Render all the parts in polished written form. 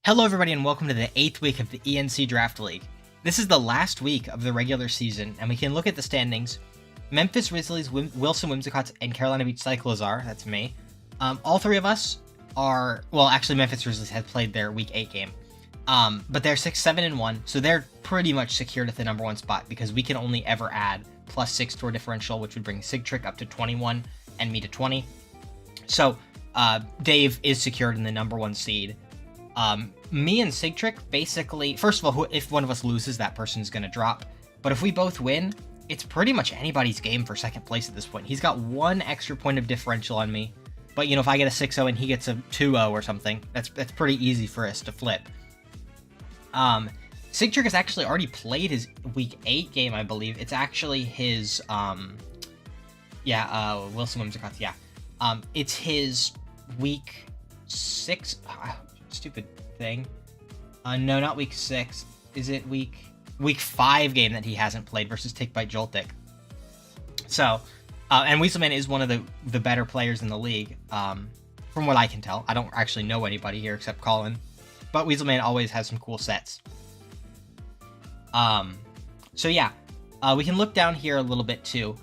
Hello everybody and welcome to the 8th week of the ENC Draft League. This is the last week of the regular season, and we can look at the standings. Memphis Grizzlies, Wilson Whimsicott's, and Carolina Beach Cyclizar, that's me. All three of us are, well actually Memphis Grizzlies have played their week 8 game. But they're 6-7-1, so they're pretty much secured at the number 1 spot because we can only ever add +6 to our differential, which would bring Sigtrick up to 21 and me to 20. So Dave is secured in the number 1 seed. Me and Sigtrick, basically, first of all, if one of us loses, that person's going to drop. But if we both win, it's pretty much anybody's game for second place at this point. He's got 1 extra point of differential on me. But, you know, if I get a 6-0 and he gets a 2-0 or something, that's pretty easy for us to flip. Sigtrick has actually already played his week 8 game, I believe. It's actually his, Wilson Whimsicott's, yeah. It's his week 6... stupid thing. No, not week 6. Is it week 5 game that he hasn't played versus Tick Bite Joltik? So, and Weaselman is one of the better players in the league, from what I can tell. I don't actually know anybody here except Collin, but Weaselman always has some cool sets. So yeah, we can look down here a little bit too.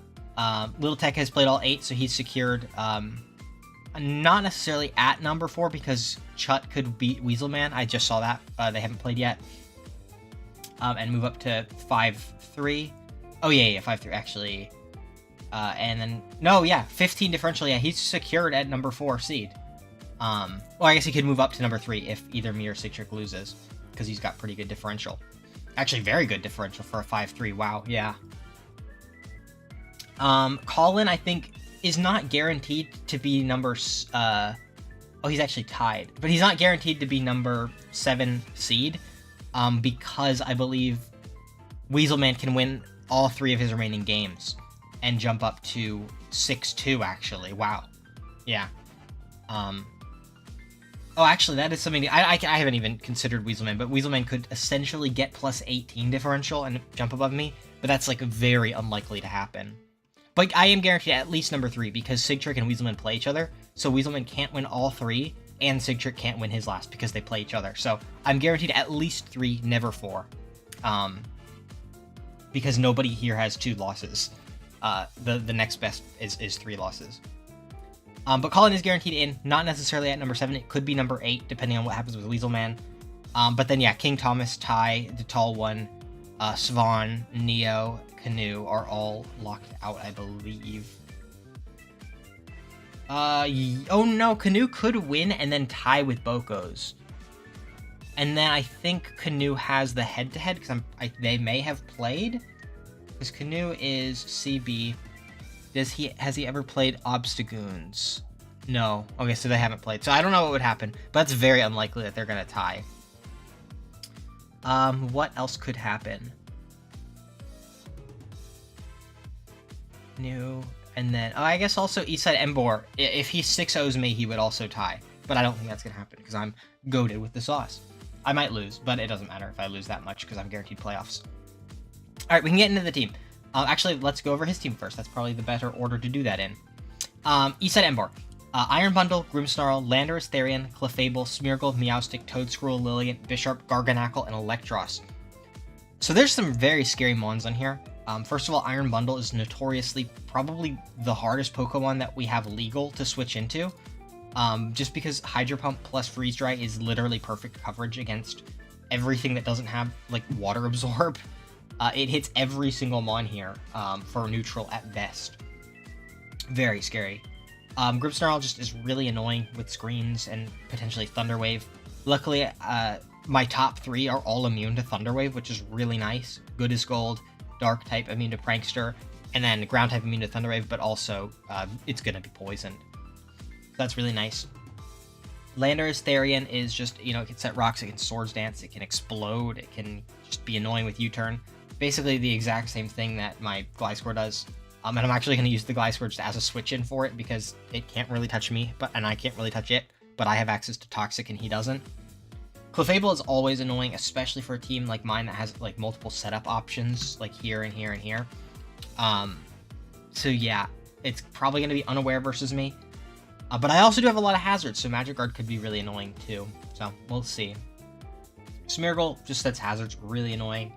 Little Tech has played all 8, so he's secured, not necessarily at number 4 because Chut could beat Weaselman. I just saw that. They haven't played yet. And move up to 5-3. Oh, yeah, 5-3, actually. And then, no, yeah, 15 differential. Yeah, he's secured at number 4 seed. Well, I guess he could move up to number 3 if either me or Sigtrick loses, because he's got pretty good differential. Actually, very good differential for a 5-3. Wow, yeah. Collin, I think, is not guaranteed to be number... oh, he's actually tied. But he's not guaranteed to be number 7 seed, because I believe Weaselman can win all 3 of his remaining games and jump up to 6-2, actually. Wow. Yeah. Oh, actually, that is something... I haven't even considered Weaselman, but Weaselman could essentially get +18 differential and jump above me, but that's, like, very unlikely to happen. But I am guaranteed at least number 3 because Sigtrick and Weaselman play each other. So Weaselman can't win all 3, and Sigtrick can't win his last because they play each other. So I'm guaranteed at least 3, never 4. Because nobody here has 2 losses. The next best is 3 losses. But Collin is guaranteed in, not necessarily at number 7. It could be number 8, depending on what happens with Weaselman. But then, yeah, King Thomas, Ty, the Tall One, Svan, Neo, Canoe are all locked out, I believe. Oh no, Canoe could win and then tie with Boko's. And then I think Canoe has the head-to-head, because they may have played. Because Canoe is CB. Has he ever played Obstagoons? No. Okay, so they haven't played. So I don't know what would happen, but it's very unlikely that they're gonna tie. What else could happen? New, and then, oh, I guess also East Side Emboar. If he 6-0s me, he would also tie. But I don't think that's going to happen because I'm goated with the sauce. I might lose, but it doesn't matter if I lose that much because I'm guaranteed playoffs. Alright, we can get into the team. Actually, let's go over his team first. That's probably the better order to do that in. East Side Emboar. Iron Bundle, Grimmsnarl, landorus-t, Therian, Clefable, Smeargle, Meowstic, Toadscruel, Lilligant, Bisharp, Garganackle, and Electros. So there's some very scary mons on here. First of all, Iron Bundle is notoriously probably the hardest Pokemon that we have legal to switch into. Just because Hydro Pump plus Freeze Dry is literally perfect coverage against everything that doesn't have, like, Water Absorb. It hits every single mon here for neutral at best. Very scary. Grimmsnarl just is really annoying with screens and potentially Thunder Wave. Luckily, my top 3 are all immune to Thunder Wave, which is really nice. Good as gold. Dark type immune to Prankster, and then ground type immune to Thunder Wave, but also it's gonna be poisoned. So that's really nice. Landorus Therian is just, you know, it can set rocks, it can Swords Dance, it can explode, it can just be annoying with U-turn. Basically the exact same thing that my Gliscor does. And I'm actually going to use the Gliscor just as a switch-in for it because it can't really touch me, and I can't really touch it, but I have access to Toxic and he doesn't. Clefable is always annoying, especially for a team like mine that has like multiple setup options, like here and here and here. So yeah, it's probably going to be Unaware versus me. But I also do have a lot of hazards, so Magic Guard could be really annoying too. So we'll see. Smeargle just sets hazards, really annoying.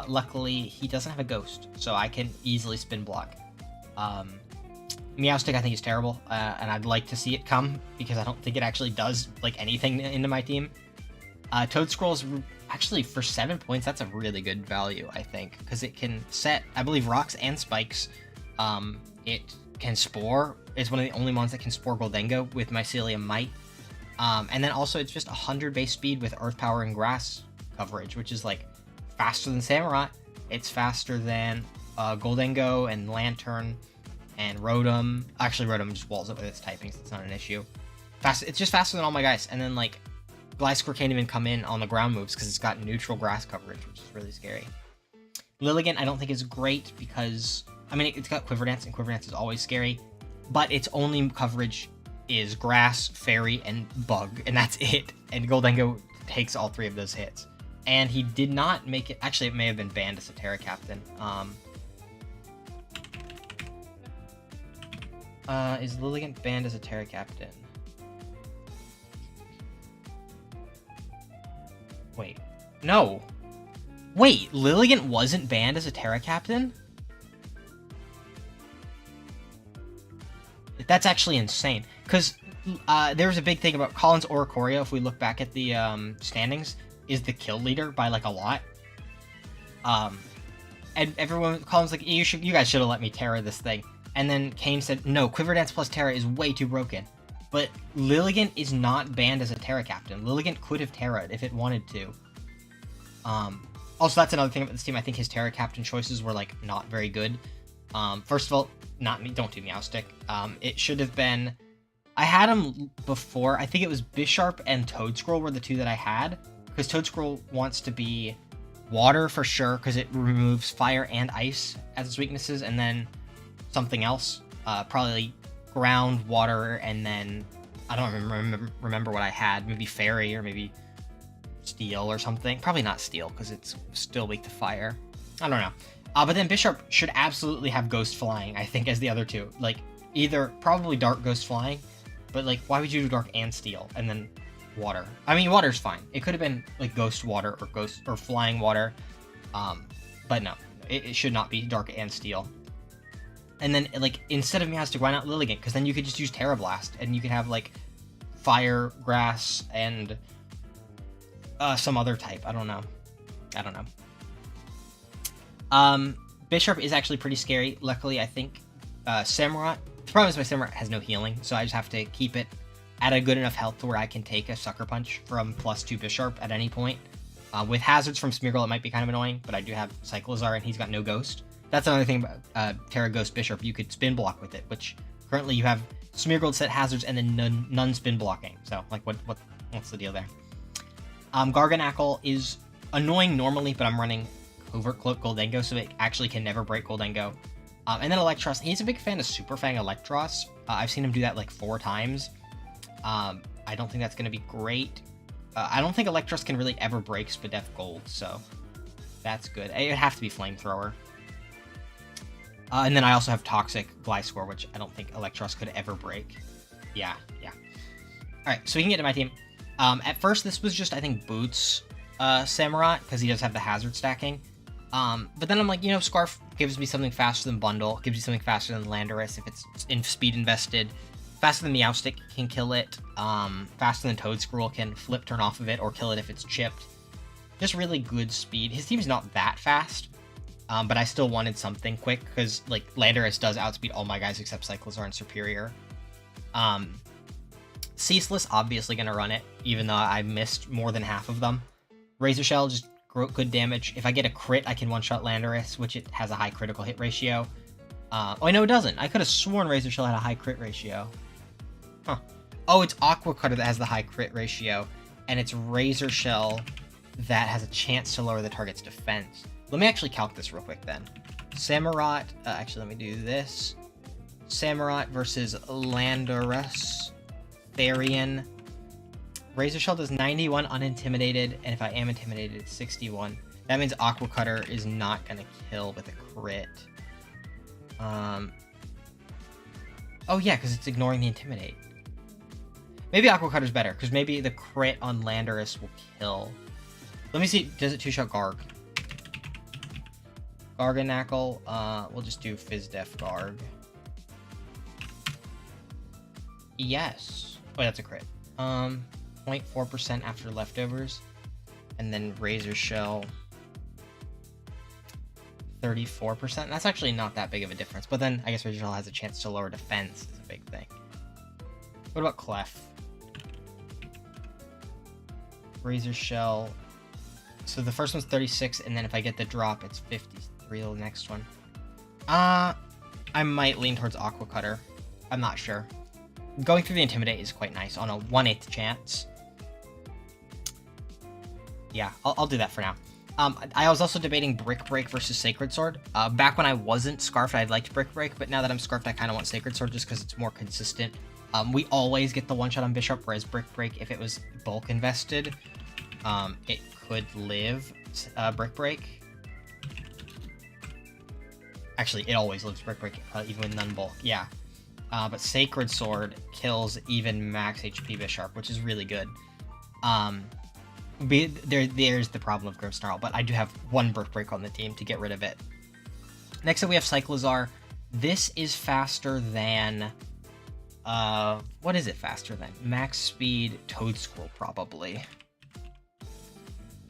Luckily, he doesn't have a ghost, so I can easily spin block. Meowstic I think is terrible, and I'd like to see it come, because I don't think it actually does like anything into my team. Toadscroll's actually, for 7 points, that's a really good value, I think, because it can set, I believe, rocks and spikes. It can spore. It's one of the only ones that can spore Goldengo with Mycelium Might. And then also it's just 100 base speed with Earth Power and Grass coverage, which is like faster than Samurott. It's faster than Goldengo and Lantern and Rotom. Actually, Rotom just walls it with its typing, so it's not an issue. It's just faster than all my guys. And then like Gliscor can't even come in on the ground moves because it's got neutral grass coverage, which is really scary. Lilligant I don't think is great because, I mean, it's got Quiver Dance, and Quiver Dance is always scary, but its only coverage is Grass, Fairy, and Bug, and that's it. And Goldengo takes all 3 of those hits. And he did not make it, actually it may have been banned as a Terra Captain. Is Lilligant banned as a Terra Captain? Wait, no. Wait, Lilligant wasn't banned as a Terra Captain? That's actually insane. Because there was a big thing about Collin's Oricorio, if we look back at the standings, is the kill leader by like a lot. And everyone, Collin's like, you guys should have let me Terra this thing. And then Kane said, no, Quiver Dance plus Terra is way too broken. But Lilligant is not banned as a Terra Captain. Lilligant could have Terra'd if it wanted to. Also, that's another thing about this team. I think his Terra Captain choices were, like, not very good. First of all, not me. Don't do Meowstic. It should have been... I had him before. I think it was Bisharp and Toadscroll were the 2 that I had. Because Toadscroll wants to be water for sure, because it removes fire and ice as its weaknesses. And then something else. Probably ground, water, and then I don't remember what I had. Maybe Fairy or maybe Steel or something. Probably not Steel because it's still weak to fire. I don't know. But then Bisharp should absolutely have Ghost Flying, I think, as the other 2. Like, either probably Dark Ghost Flying, but like, why would you do Dark and Steel and then Water? I mean, Water's fine. It could have been like Ghost Water or Ghost or Flying Water, but no, it should not be Dark and Steel. And then, like, instead of Meowstic, why not Lilligant? Because then you could just use Terra Blast, and you could have, like, Fire, Grass, and some other type. I don't know. Bisharp is actually pretty scary. Luckily, I think Samurott... The problem is my Samurott has no healing, so I just have to keep it at a good enough health to where I can take a Sucker Punch from +2 Bisharp at any point. With hazards from Smeargle, it might be kind of annoying, but I do have Cyclizar, and he's got no Ghost. That's another thing about Terra Ghost Bisharp. You could spin block with it, which currently you have Smeargle set hazards and then none spin blocking. So, like, what's the deal there? Garganacl is annoying normally, but I'm running Covert Cloak Goldengo, so it actually can never break Goldengo. And then Electros. He's a big fan of Super Fang Electros. I've seen him do that like 4 times. I don't think that's going to be great. I don't think Electros can really ever break Spadef Gold, so that's good. It would have to be Flamethrower. And then I also have Toxic Gliscor, which I don't think Electros could ever break. Yeah. Alright, so we can get to my team. At first, this was just, I think, Boots Samurott, because he does have the hazard stacking. But then I'm like, Scarf gives me something faster than Bundle, gives you something faster than Landorus if it's in speed invested. Faster than Meowstic can kill it. Faster than Toadscroll can flip turn off of it or kill it if it's chipped. Just really good speed. His team's not that fast. But I still wanted something quick, because, like, Landorus does outspeed all my guys except Cyclizar and Superior. Ceaseless, obviously going to run it, even though I missed more than half of them. Razor Shell, just good damage. If I get a crit, I can one-shot Landorus, which it has a high critical hit ratio. Oh, no, it doesn't. I could have sworn Razor Shell had a high crit ratio. Huh. Oh, it's Aqua Cutter that has the high crit ratio, and it's Razor Shell that has a chance to lower the target's defense. Let me actually calc this real quick then. Samurott, actually let me do this. Samurott versus Landorus. Therian. Razor Shell does 91 unintimidated, and if I am intimidated, it's 61. That means Aqua Cutter is not going to kill with a crit. Oh yeah, because it's ignoring the Intimidate. Maybe Aqua Cutter's better, because maybe the crit on Landorus will kill. Let me see. Does it two-shot Garg? Garganackle. We'll just do Fizdef Garg. Yes. Oh, that's a crit. 0.4% after leftovers. And then Razor Shell. 34%. That's actually not that big of a difference. But then I guess Razor Shell has a chance to lower defense. Is a big thing. What about Clef? Razor Shell. So the first one's 36, and then if I get the drop, it's 53 the next one. I might lean towards Aqua Cutter. I'm not sure. Going through the Intimidate is quite nice on a 1/8 chance. Yeah, I'll do that for now. I was also debating Brick Break versus Sacred Sword. Back when I wasn't Scarfed, I liked Brick Break, but now that I'm Scarfed, I kind of want Sacred Sword just because it's more consistent. We always get the one-shot on Bishop, whereas Brick Break, if it was bulk invested, it could live Brick Break. Actually, it always lives Brick Break, even with none bulk. Yeah. But Sacred Sword kills even max HP Bisharp, which is really good. There's the problem of Grimmsnarl, but I do have one Brick Break on the team to get rid of it. Next up, we have Cyclizar. This is faster than... what is it faster than? Max Speed Toadscruel, probably.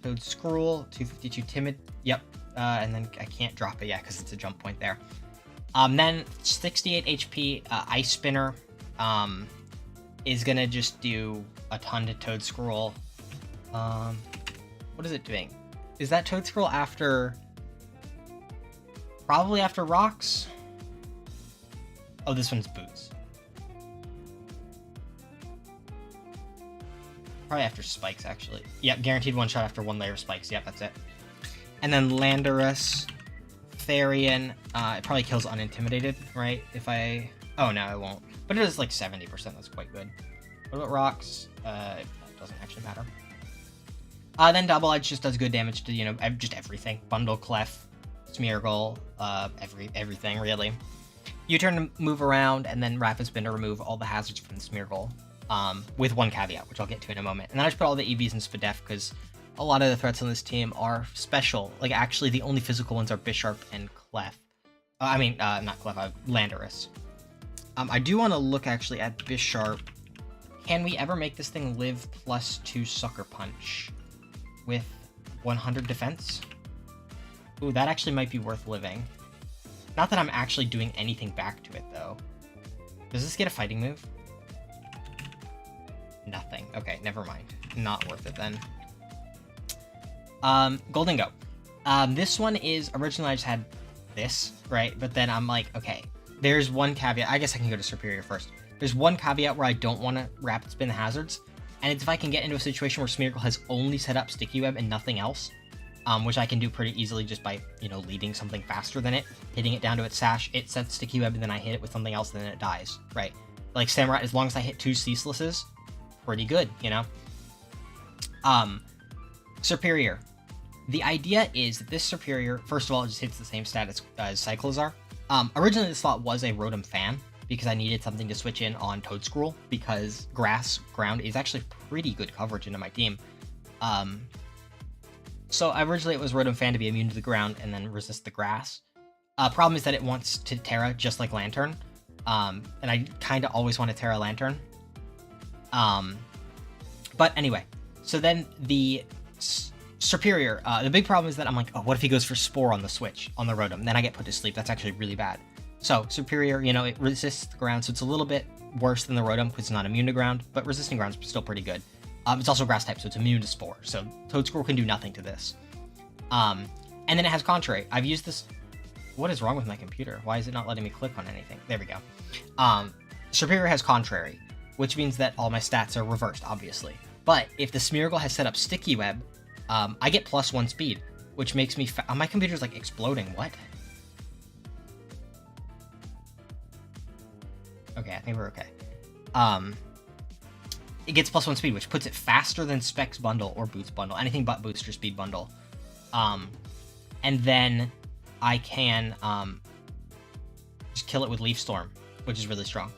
Toadscruel, 252 Timid. Yep. And then I can't drop it yet because it's a jump point there. Then 68 HP Ice Spinner is gonna just do a ton to Toadscruel. What is it doing? Is that Toadscruel after... Probably after Rocks? Oh, this one's Boots. Probably after Spikes, actually. Yep, guaranteed one shot after one layer of Spikes. Yep, that's it. And then Landorus, Therian, it probably kills Unintimidated, right? If I... Oh, no, it won't. But it is like 70%, that's quite good. What about Rocks? It doesn't actually matter. Then Double Edge just does good damage to, you know, just everything. Bundle, Clef, Smeargle, everything, really. U-turn to move around, and then Rapid Spin to remove all the hazards from the Smeargle. With one caveat, which I'll get to in a moment. And then I just put all the EVs in Spadef, because a lot of the threats on this team are special. Like, actually, the only physical ones are Bisharp and Clef. Not Clef, Landorus. I do want to look, actually, at Bisharp. Can we ever make this thing live +2 Sucker Punch with 100 defense? Ooh, that actually might be worth living. Not that I'm actually doing anything back to it, though. Does this get a fighting move? Nothing. Okay, never mind. Not worth it, then. Golden Go. This one is... Originally, I just had this, right? But then I'm like, okay, there's one caveat. I guess I can go to Superior first. There's one caveat where I don't want to Rapid Spin the hazards, and it's if I can get into a situation where Smeargle has only set up Sticky Web and nothing else, which I can do pretty easily just by, you know, leading something faster than it, hitting it down to its sash, it sets Sticky Web, and then I hit it with something else, and then it dies, right? Like Samurai, as long as I hit 2 Ceaselesses, pretty good, you know? Superior. The idea is that this Superior, first of all, it just hits the same stat as Cyclizar. Originally, this slot was a Rotom fan, because I needed something to switch in on Toadscruel, because ground is actually pretty good coverage into my team. So originally it was Rotom fan to be immune to the ground and then resist the grass. Problem is that it wants to Terra just like Lantern, and I kind of always want to Terra Lantern. But anyway, so then the Superior, the big problem is that I'm like, oh, what if he goes for Spore on the switch, on the Rotom? Then I get put to sleep. That's actually really bad. So, Superior, you know, it resists the ground, so it's a little bit worse than the Rotom because it's not immune to ground, but resisting ground is still pretty good. It's also grass type, so it's immune to Spore, so Toadscruel can do nothing to this. And then it has Contrary. I've used this... What is wrong with my computer? Why is it not letting me click on anything? There we go. Superior has Contrary, which means that all my stats are reversed, obviously. But if the Smeargle has set up Sticky Web, I get +1 speed, which makes me... my computer's like exploding. What? Okay, I think we're okay. It gets +1 speed, which puts it faster than Specs Bundle or Boots Bundle. Anything but Booster Speed Bundle. And then I can just kill it with Leaf Storm, which is really strong.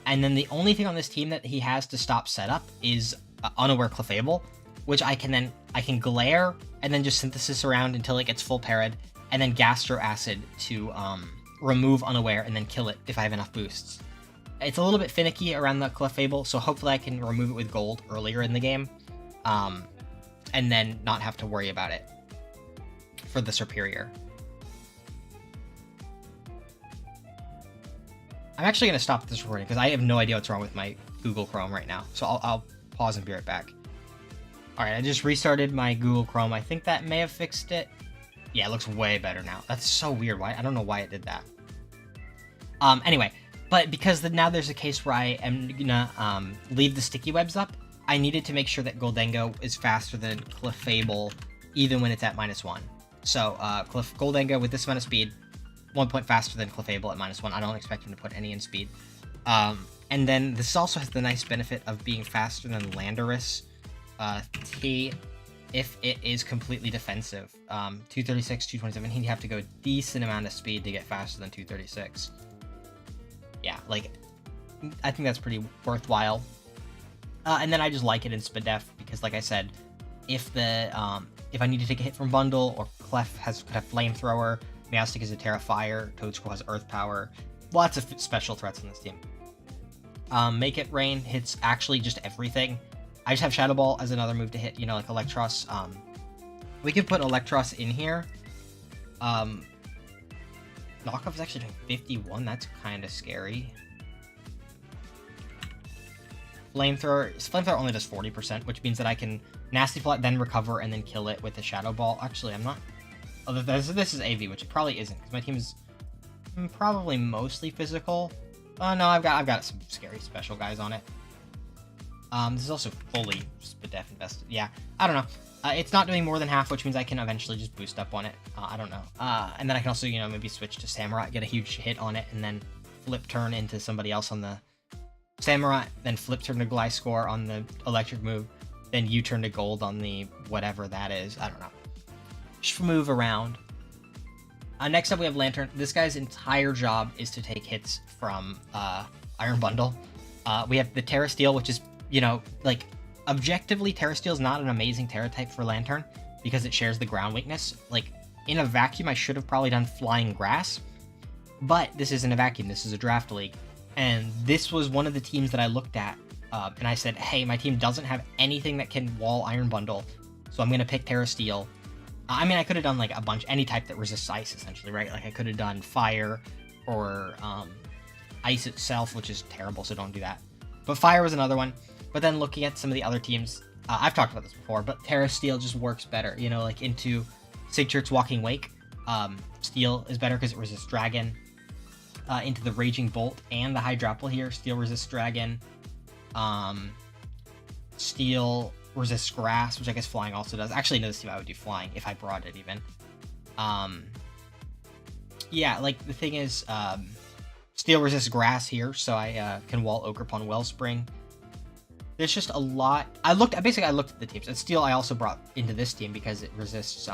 And then the only thing on this team that he has to stop setup is Unaware Clefable. which I can glare and then just synthesis around until it gets full parried, and then gastro acid to remove unaware and then kill it if I have enough boosts. It's a little bit finicky around the Clefable, so hopefully I can remove it with gold earlier in the game, and then not have to worry about it for the superior. I'm actually going to stop this recording because I have no idea what's wrong with my Google Chrome right now, so I'll pause and be right back. Alright, I just restarted my Google Chrome. I think that may have fixed it. Yeah, it looks way better now. That's so weird. Why? I don't know why it did that. Anyway, but because now there's a case where I am gonna leave the sticky webs up, I needed to make sure that Gholdengo is faster than Clefable, even when it's at -1. So, Gholdengo with this amount of speed, 1 point faster than Clefable at -1. I don't expect him to put any in speed. And then this also has the nice benefit of being faster than landorus-t if it is completely defensive. 236, 227, he'd have to go a decent amount of speed to get faster than 236. Yeah, like, I think that's pretty worthwhile. And then I just like it in Spadef because, like I said, if I need to take a hit from Bundle, or Clef could have Flamethrower, Meowstic is a Terra Fire, Toadscroll has Earth Power, lots of special threats on this team. Make It Rain hits actually just everything. I just have Shadow Ball as another move to hit, you know, like Electros. We could put Electros in here. Knockoff is actually doing 51. That's kind of scary. Flamethrower only does 40%, which means that I can Nasty Plot, then recover, and then kill it with a Shadow Ball. Actually, I'm not... Oh, this is AV, which it probably isn't, because my team is probably mostly physical. Oh, no, I've got some scary special guys on it. This is also fully Spadef invested. Yeah, I don't know. It's not doing more than half, which means I can eventually just boost up on it. I don't know. And then I can also, you know, maybe switch to Samurai, get a huge hit on it, and then flip turn into somebody else on the Samurai, then flip turn to Gliscor on the electric move, then U-turn to gold on the whatever that is. I don't know. Just move around. Next up, we have Lantern. This guy's entire job is to take hits from Iron Bundle. We have the Terra Steel, which is, you know, like, objectively, Terra Steel is not an amazing Terra type for Lantern because it shares the ground weakness. Like, in a vacuum, I should have probably done Flying Grass, but this isn't a vacuum. This is a draft league, and this was one of the teams that I looked at, and I said, hey, my team doesn't have anything that can wall Iron Bundle, so I'm going to pick Terra Steel. I mean, I could have done, like, any type that resists ice, essentially, right? Like, I could have done fire or ice itself, which is terrible, so don't do that. But fire was another one. But then looking at some of the other teams, I've talked about this before, but Terra Steel just works better, you know, like into Sigturt's Walking Wake. Steel is better because it resists Dragon. Into the Raging Bolt and the Hydropple here, Steel resists Dragon. Steel resists Grass, which I guess Flying also does. Actually, no, this team I would do Flying if I brought it even. Yeah, like the thing is, Steel resists Grass here, so I can wall Ogerpon Wellspring. There's just a lot. I looked at the teams. And Steel I also brought into this team because it resists,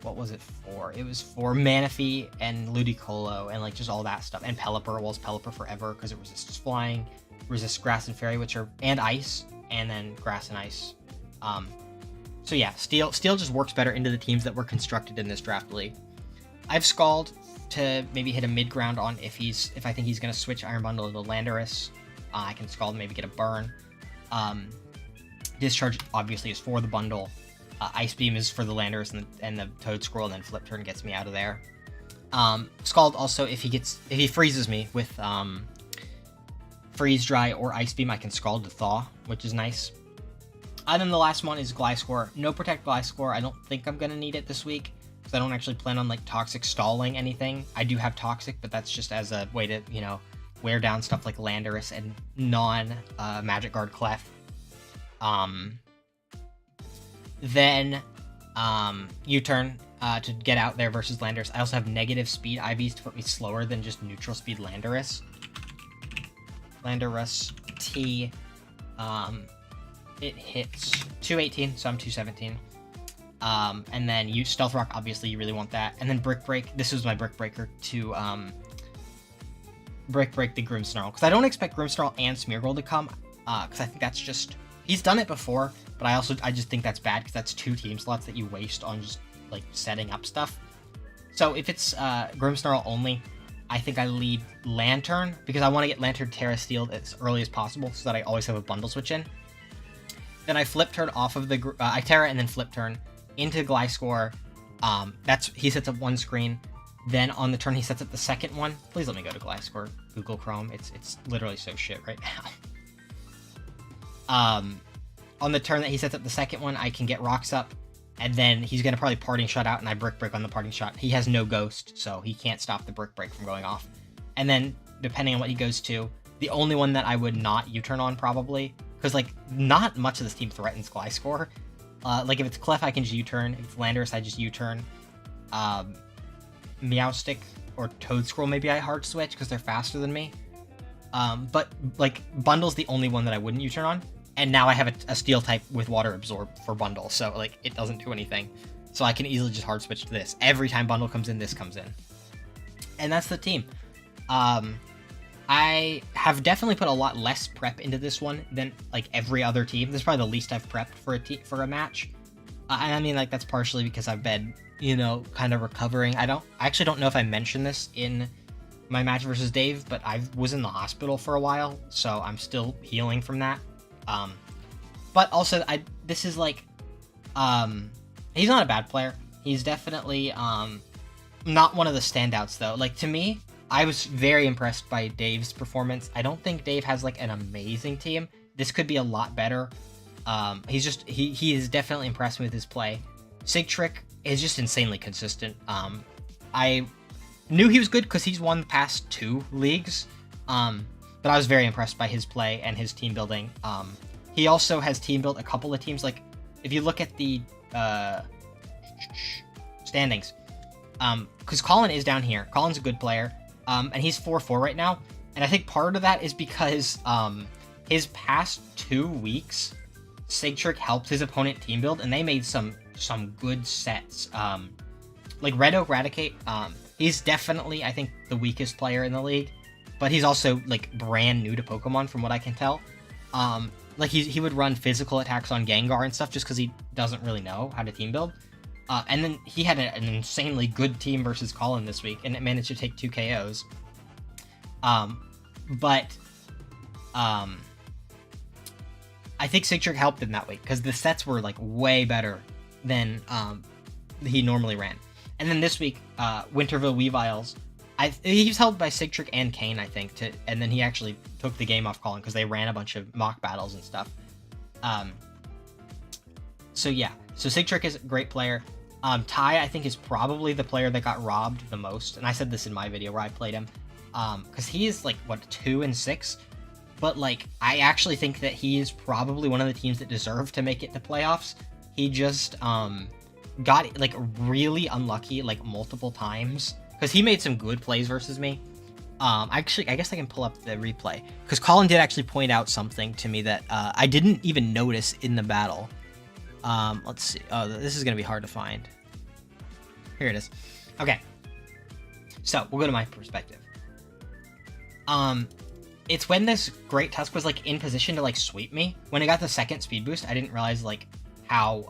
what was it for? It was for Manaphy and Ludicolo and, like, just all that stuff. And Pelipper, walls Pelipper forever because it resists Flying, resists Grass and Fairy, and Ice, and then Grass and Ice. So yeah, Steel just works better into the teams that were constructed in this draft league. I've Scald to maybe hit a mid-ground on if I think he's going to switch Iron Bundle to Landorus. I can Scald and maybe get a burn. Discharge obviously is for the bundle. Ice Beam is for the Landorus and the Toadscroll, and then Flip Turn gets me out of there. Scald also, if he freezes me with Freeze Dry or Ice Beam, I can Scald to Thaw, which is nice. And then the last one is Gliscor. No Protect Gliscor. I don't think I'm gonna need it this week because I don't actually plan on, like, Toxic stalling anything. I do have Toxic, but that's just as a way to, you know, wear down stuff like Landorus and non-Magic Guard Clef. Then U-turn to get out there versus Landorus. I also have negative speed IVs to put me slower than just neutral speed Landorus. Landorus-t. It hits 218, so I'm 217. And then Stealth Rock, obviously you really want that. And then Brick Break. This was my Brick Breaker to Brick Break the Grimmsnarl, because I don't expect Grimmsnarl and Smeargle to come, because I think that's just He's done it before, but I just think that's bad because that's 2 team slots that you waste on just like setting up stuff. So if it's Grimmsnarl only, I think I lead Lantern because I want to get Lantern Terra Steel as early as possible so that I always have a bundle switch in. Then I flip turn off of the I Terra and then flip turn into Gliscor. He sets up 1 screen. Then on the turn he sets up the second one. Please let me go to Gliscor, Google Chrome. It's literally so shit right now. On the turn that he sets up the second one, I can get rocks up, and then he's gonna probably parting shot out, and I brick break on the parting shot. He has no ghost, so he can't stop the brick break from going off. And then depending on what he goes to, the only one that I would not U-turn on probably, because like not much of this team threatens Gliscor. Like if it's Clef, I can just U-turn. If it's Landorus, I just U-turn. Meowstick or Toadscroll, maybe I hard switch because they're faster than me. But like Bundle's the only one that I wouldn't U-turn on. And now I have a Steel type with Water Absorb for Bundle, so like it doesn't do anything. So I can easily just hard switch to this. Every time Bundle comes in, this comes in. And that's the team. I have definitely put a lot less prep into this one than like every other team. This is probably the least I've prepped for a match. And I mean, like, that's partially because I've been, you know, kind of recovering. I actually don't know if I mentioned this in my match versus Dave, but I was in the hospital for a while, so I'm still healing from that. But also, this is like, he's not a bad player. He's definitely, not one of the standouts, though. Like, to me, I was very impressed by Dave's performance. I don't think Dave has, like, an amazing team. This could be a lot better. He is definitely impressed me with his play. Sigtrick is just insanely consistent. I knew he was good because he's won the past 2 leagues. But I was very impressed by his play and his team building. He also has team built a couple of teams. Like, if you look at the standings, because Collin is down here. Collin's a good player, and he's 4-4 right now. And I think part of that is because his past 2 weeks, Sigtrick helped his opponent team build, and they made some good sets. Like Red Oak Raticate, he's definitely, I think, the weakest player in the league. But he's also, like, brand new to Pokemon, from what I can tell. Like, he would run physical attacks on Gengar and stuff just because he doesn't really know how to team build. And then he had an insanely good team versus Collin this week, and it managed to take 2 KOs. I think Sigtrick helped him that week, because the sets were, like, way better than he normally ran. And then this week, Winterville Weaviles, he was held by Sigtrick and Kane, I think, and then he actually took the game off Collin because they ran a bunch of mock battles and stuff. So yeah, so Sigtrick is a great player. Ty, I think, is probably the player that got robbed the most, and I said this in my video where I played him, because he is, like, what, 2-6? But, like, I actually think that he is probably one of the teams that deserve to make it to playoffs. He just got, like, really unlucky, like, multiple times, because he made some good plays versus me. Actually, I guess I can pull up the replay, because Collin did actually point out something to me that I didn't even notice in the battle. Let's see. Oh, this is going to be hard to find. Here it is. Okay. So, we'll go to my perspective. It's when this Great Tusk was, like, in position to, like, sweep me. When it got the second speed boost, I didn't realize, like, how,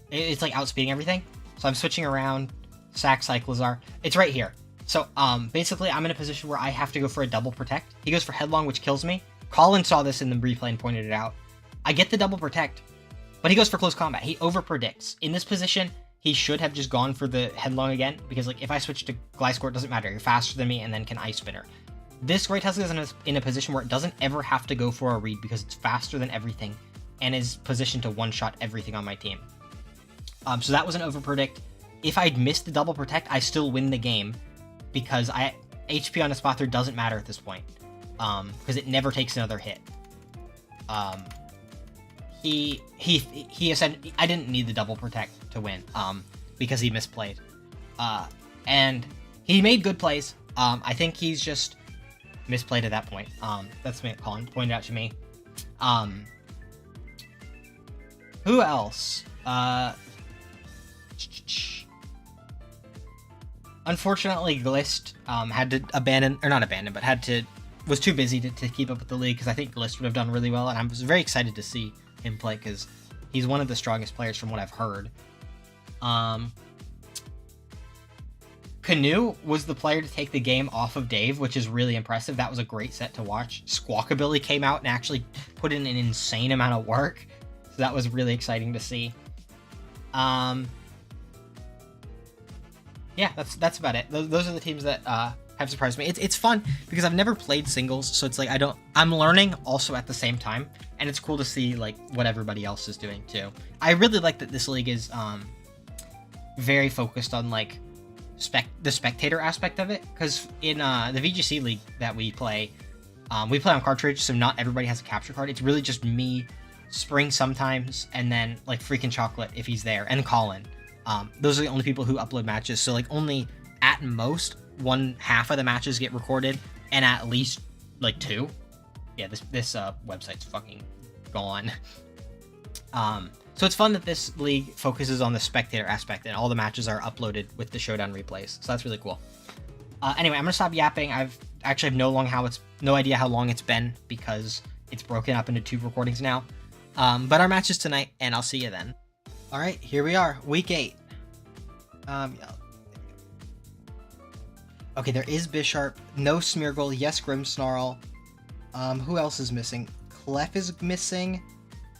it's, like, outspeeding everything. So I'm switching around, sack Cyclizar. It's right here. So, basically, I'm in a position where I have to go for a double protect. He goes for Headlong, which kills me. Collin saw this in the replay and pointed it out. I get the double protect, but he goes for close combat. He over predicts. In this position, he should have just gone for the Headlong again, because, like, if I switch to Gliscor, it doesn't matter. You're faster than me and then can Ice Spinner. This Great Tusk is in a position where it doesn't ever have to go for a read because it's faster than everything and is positioned to one-shot everything on my team. So that was an over predict. If I'd missed the double protect, I still win the game, because HP on a Spathor doesn't matter at this point, because it never takes another hit. He said I didn't need the double protect to win, because he misplayed, and he made good plays. I think he's just misplayed at that point. That's what Collin pointed out to me. Who else? Unfortunately, Glist had to abandon, or not abandon, but had to was too busy to keep up with the league because I think List would have done really well, and I was very excited to see him play because he's one of the strongest players from what I've heard. Canoe was the player to take the game off of Dave, which is really impressive. That was a great set to watch. Squawkabilly came out and actually put in an insane amount of work, so that was really exciting to see. Yeah, that's about it. Those are the teams that have surprised me. It's fun because I've never played singles, so it's like I'm learning also at the same time, and it's cool to see like what everybody else is doing too. I really like that this league is very focused on like the spectator aspect of it, because in the VGC league that we play on cartridge, so not everybody has a capture card. It's really just me, Spring sometimes, and then like freaking Chocolate if he's there, and Collin. Those are the only people who upload matches, so like only at most 1/2 of the matches get recorded, and at least like 2. Yeah, this website's fucking gone. So it's fun that this league focuses on the spectator aspect, and all the matches are uploaded with the showdown replays, so that's really cool. Anyway, I'm gonna stop yapping. I've actually have no idea how long it's been because it's broken up into 2 recordings now. But our match is tonight, and I'll see you then. All right, here we are, week 8. Yeah. Okay, there is Bisharp, no Smeargle, yes Grimmsnarl. Who else is missing? Clef is missing,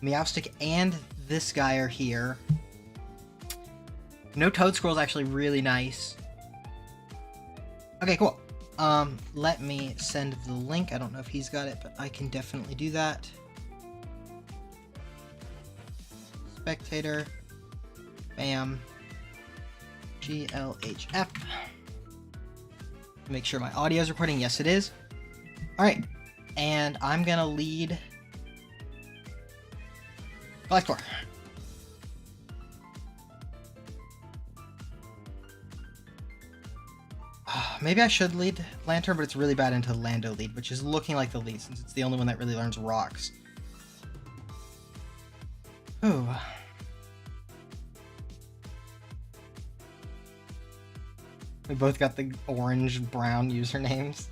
Meowstic and this guy are here. No Toadsquirrel is actually really nice. Okay, cool. Let me send the link. I don't know if he's got it, but I can definitely do that. Spectator. Bam. GLHF. Make sure my audio is recording. Yes, it is. Alright. And I'm gonna lead Gliscor. Maybe I should lead Lantern, but it's really bad into Lando lead, which is looking like the lead since it's the only one that really learns rocks. Ooh. We both got the orange-brown usernames.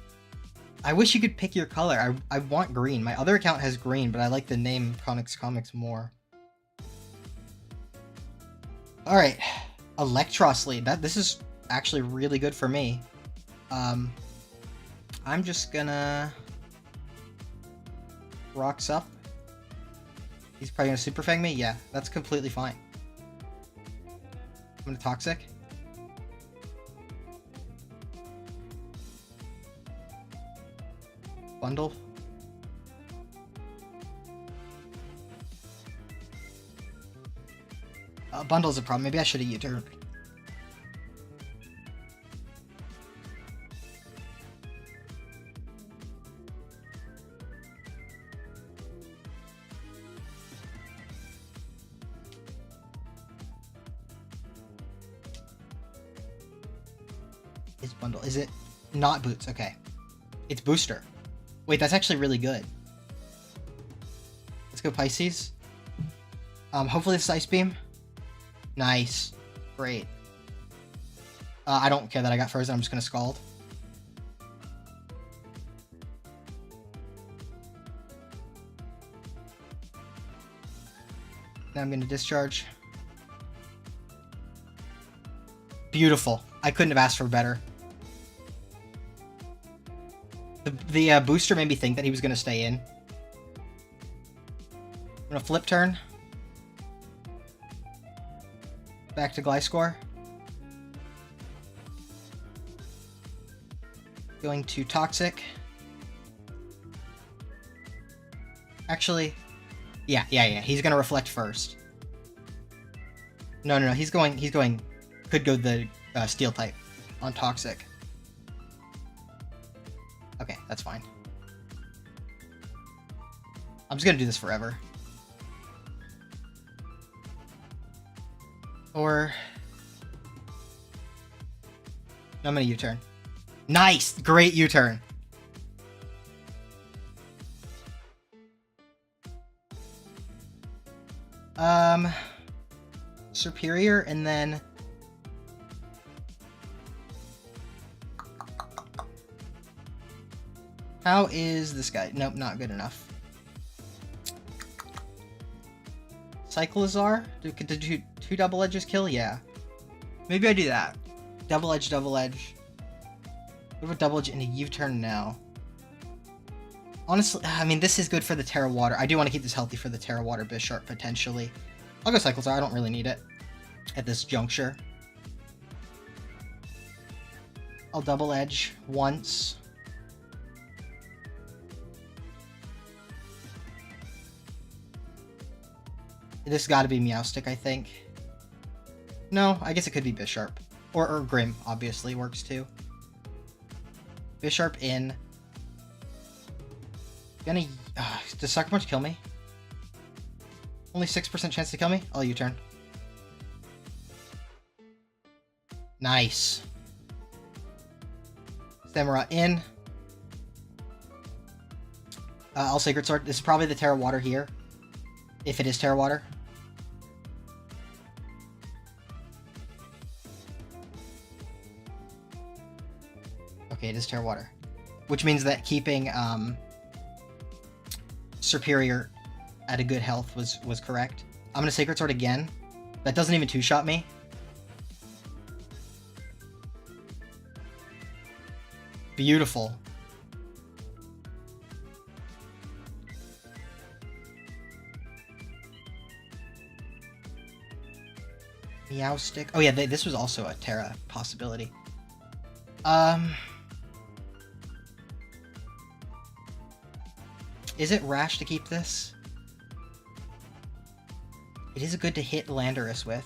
I wish you could pick your color. I want green. My other account has green, but I like the name Conixcomix more. Alright. Electros lead. This is actually really good for me. I'm just gonna rocks up. He's probably gonna Super Fang me? Yeah, that's completely fine. I'm gonna Toxic. Bundle. Bundle's a problem. Maybe I should have U-turned. Is Bundle. Is it not Boots? Okay. It's Booster. Wait, that's actually really good. Let's go Pisces. Hopefully this is Ice Beam. Nice. Great. I don't care that I got frozen. I'm just going to Scald. Now I'm going to Discharge. Beautiful. I couldn't have asked for better. The booster made me think that he was going to stay in. I'm going to Flip Turn. Back to Gliscor. Going to Toxic. Actually, yeah. He's going to Reflect first. No. He's going, could go the Steel type on Toxic. Okay, that's fine. I'm just gonna do this forever. Or... no, I'm gonna U-turn. Nice! Great U-turn! Superior, and then... How is this guy? Nope, not good enough. Cyclizar? Did two double edges kill? Yeah. Maybe I do that. Double edge, double edge. What about double edge in a U-turn now? Honestly, I mean, this is good for the Terra Water. I do want to keep this healthy for the Terra Water Bisharp, potentially. I'll go Cyclizar. I don't really need it at this juncture. I'll double edge once. This got to be Meowstic, I think. No, I guess it could be Bisharp. Or Grim, obviously, works too. Bisharp in. Gonna... does Sucker Punch kill me? Only 6% chance to kill me? I'll U-turn. Nice. Samurott in. I'll Sacred Sword. This is probably the Terra Water here. If it is Terra Water. Okay, it is Terra Water. Which means that keeping Superior at a good health was correct. I'm gonna Sacred Sword again. That doesn't even two-shot me. Beautiful. Meowstic. Oh yeah, this was also a Terra possibility. Is it rash to keep this? It is good to hit Landorus with.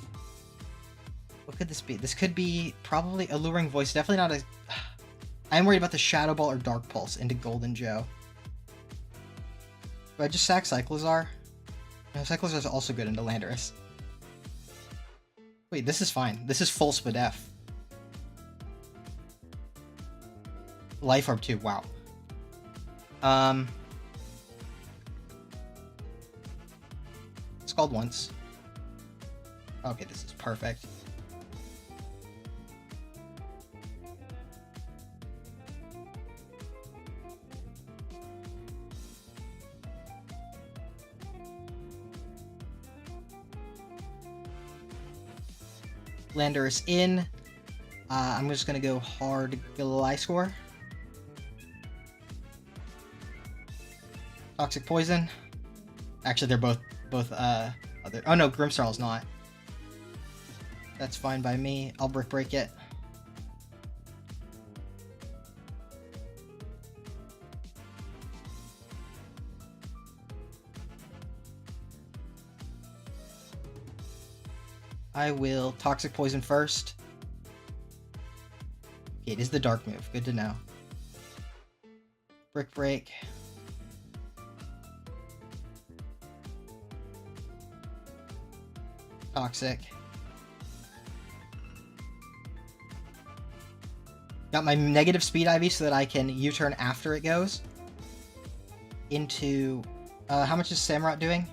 What could this be? This could be probably Alluring Voice. Definitely not a... I am worried about the Shadow Ball or Dark Pulse into Golden Joe. Do I just sack Cyclizar? No, Cyclizar is also good into Landorus. Wait, this is fine. This is full Spadef. Life Orb 2, wow. Scald once. Okay, this is perfect. Landorus in. I'm just gonna go hard Gliscor. Toxic Poison. Actually, they're both other. Oh no, Grimmsnarl's not. That's fine by me. I'll Brick Break it. I will Toxic Poison first. Okay, it is the Dark move. Good to know. Brick Break. Toxic. Got my negative speed IV so that I can U-turn after it goes. Into... how much is Samurott doing?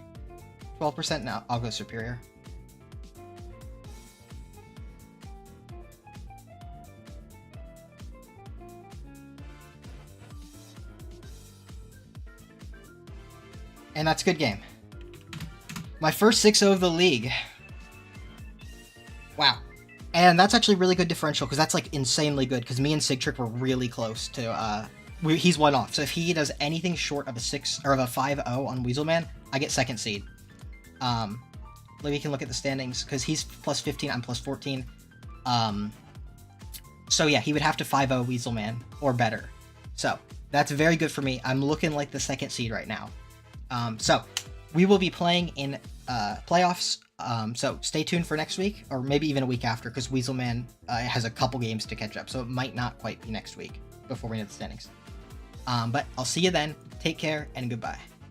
12%? No, I'll go Superior. And that's a good game. My first 6-0 of the league. Wow. And that's actually really good differential, because that's, like, insanely good, because me and Sigtrick were really close to, he's one off. So if he does anything short of a 5-0 on Weaselman, I get second seed. We can look at the standings, because he's plus 15, I'm plus 14. So yeah, he would have to 5-0 Weaselman, or better. So, that's very good for me. I'm looking like the second seed right now. So, we will be playing in playoffs, so stay tuned for next week, or maybe even a week after, because Weaselman has a couple games to catch up, so it might not quite be next week before we know the standings. But I'll see you then, take care, and goodbye.